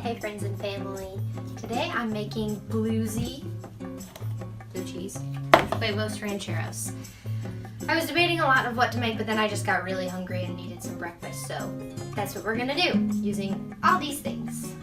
Hey friends and family, today I'm making Bluesy, blue cheese, Huevos Rancheros. I was debating a lot of what to make, but then I just got really hungry and needed some breakfast, so that's what we're gonna do, using all these things.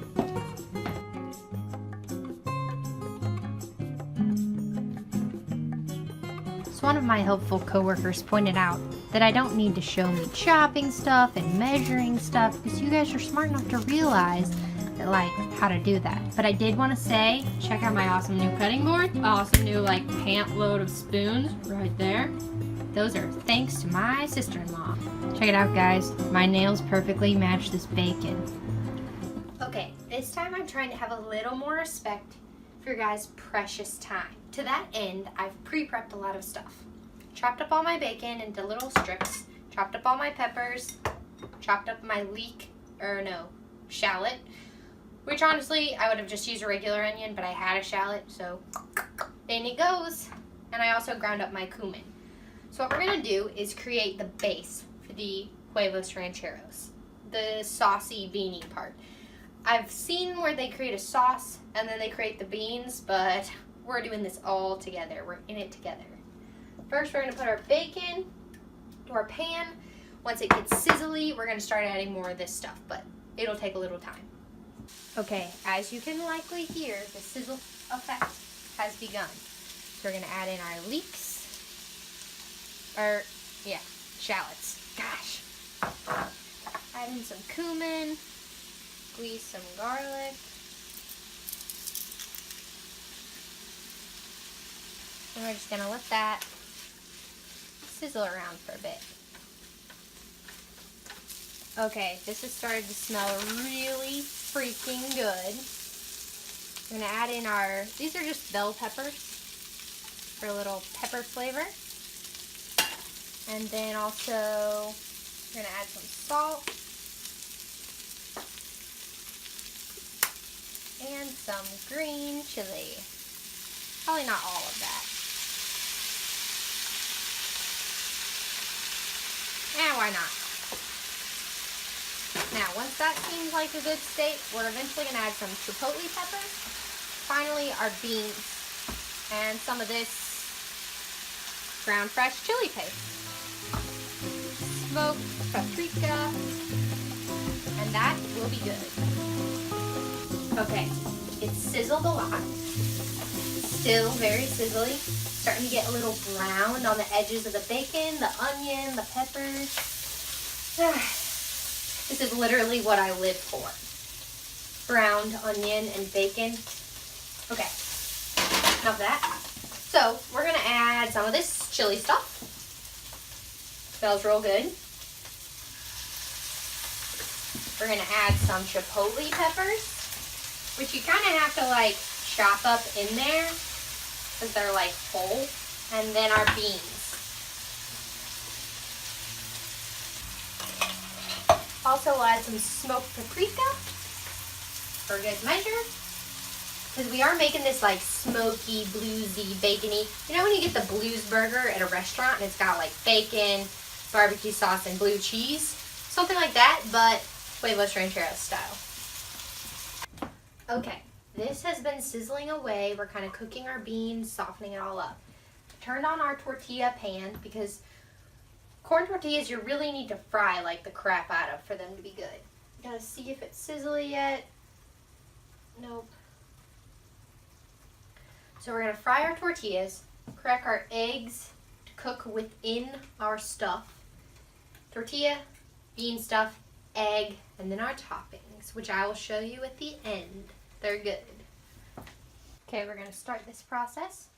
So one of my helpful coworkers pointed out that I don't need to show me chopping stuff and measuring stuff because you guys are smart enough to realize that, like, how to do that. But I did want to say, check out my awesome new cutting board. Awesome new, like, pant load of spoons right there. Those are thanks to my sister-in-law. Check it out, guys. My nails perfectly match this bacon. Okay, this time I'm trying to have a little more respect for your guys' precious time. To that end, I've pre-prepped a lot of stuff. Chopped up all my bacon into little strips, chopped up all my peppers, chopped up my leek, shallot, which honestly, I would have just used a regular onion, but I had a shallot, so in it goes. And I also ground up my cumin. So what we're gonna do is create the base for the Huevos Rancheros, the saucy beanie part. I've seen where they create a sauce and then they create the beans, but we're doing this all together. We're in it together. First, we're gonna put our bacon to our pan. Once it gets sizzly, we're gonna start adding more of this stuff, but it'll take a little time. Okay, as you can likely hear, the sizzle effect has begun. So we're gonna add in our leeks, shallots. Gosh. Add in some cumin, squeeze some garlic. And we're just gonna let that sizzle around for a bit. Okay, this has started to smell really freaking good. I'm gonna add in these are just bell peppers for a little pepper flavor. And then also, we're gonna add some salt. And some green chili. Probably not all of that. Why not? Now, once that seems like a good state, we're eventually going to add some Chipotle Peppers. Finally, our beans. And some of this ground fresh chili paste. Smoked paprika. And that will be good. Okay, it's sizzled a lot. Still very sizzly. Starting to get a little brown on the edges of the bacon, the onion, the peppers. This is literally what I live for. Browned onion and bacon. Okay, enough of that. So we're gonna add some of this chili stuff. Smells real good. We're gonna add some Chipotle peppers, which you kind of have to like chop up in there because they're like whole. And then our beans. Also, we'll add some smoked paprika for good measure, because we are making this like smoky, bluesy, bacony. You know when you get the blues burger at a restaurant and it's got like bacon, barbecue sauce, and blue cheese? Something like that, but Huevos Rancheros style. Okay, this has been sizzling away. We're kind of cooking our beans, softening it all up. Turned on our tortilla pan because corn tortillas you really need to fry like the crap out of for them to be good. Gotta see if it's sizzly yet. Nope. So we're gonna fry our tortillas, crack our eggs to cook within our stuff. Tortilla, bean stuff, egg, and then our toppings, which I will show you at the end. They're good. Okay, we're gonna start this process.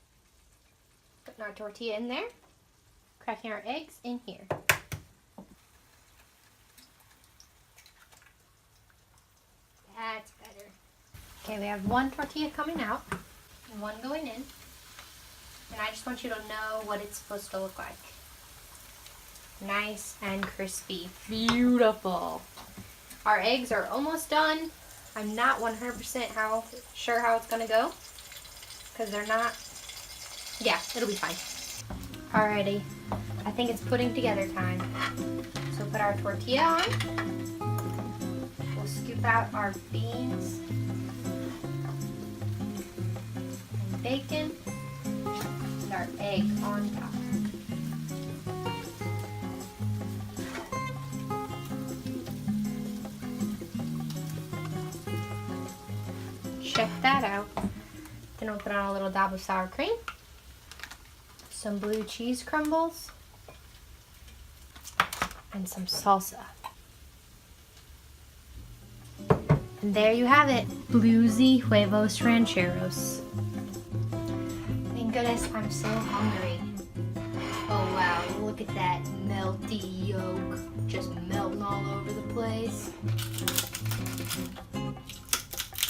Putting our tortilla in there. Cracking our eggs in here. That's better. Okay, we have one tortilla coming out and one going in. And I just want you to know what it's supposed to look like. Nice and crispy. Beautiful. Our eggs are almost done. I'm not 100% sure how it's going to go, because they're not. Yeah, it'll be fine. Alrighty, I think it's putting together time. So put our tortilla on. We'll scoop out our beans and bacon and our egg on top. Check that out. Then we'll put on a little dab of sour cream, some blue cheese crumbles, and some salsa. And there you have it, Bluesy Huevos Rancheros. Thank goodness, I'm so hungry. Oh wow, look at that melty yolk, just melting all over the place.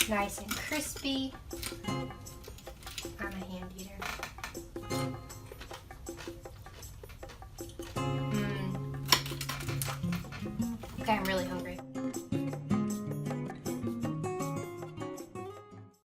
Nice and crispy. I'm a hand eater. Okay, I'm really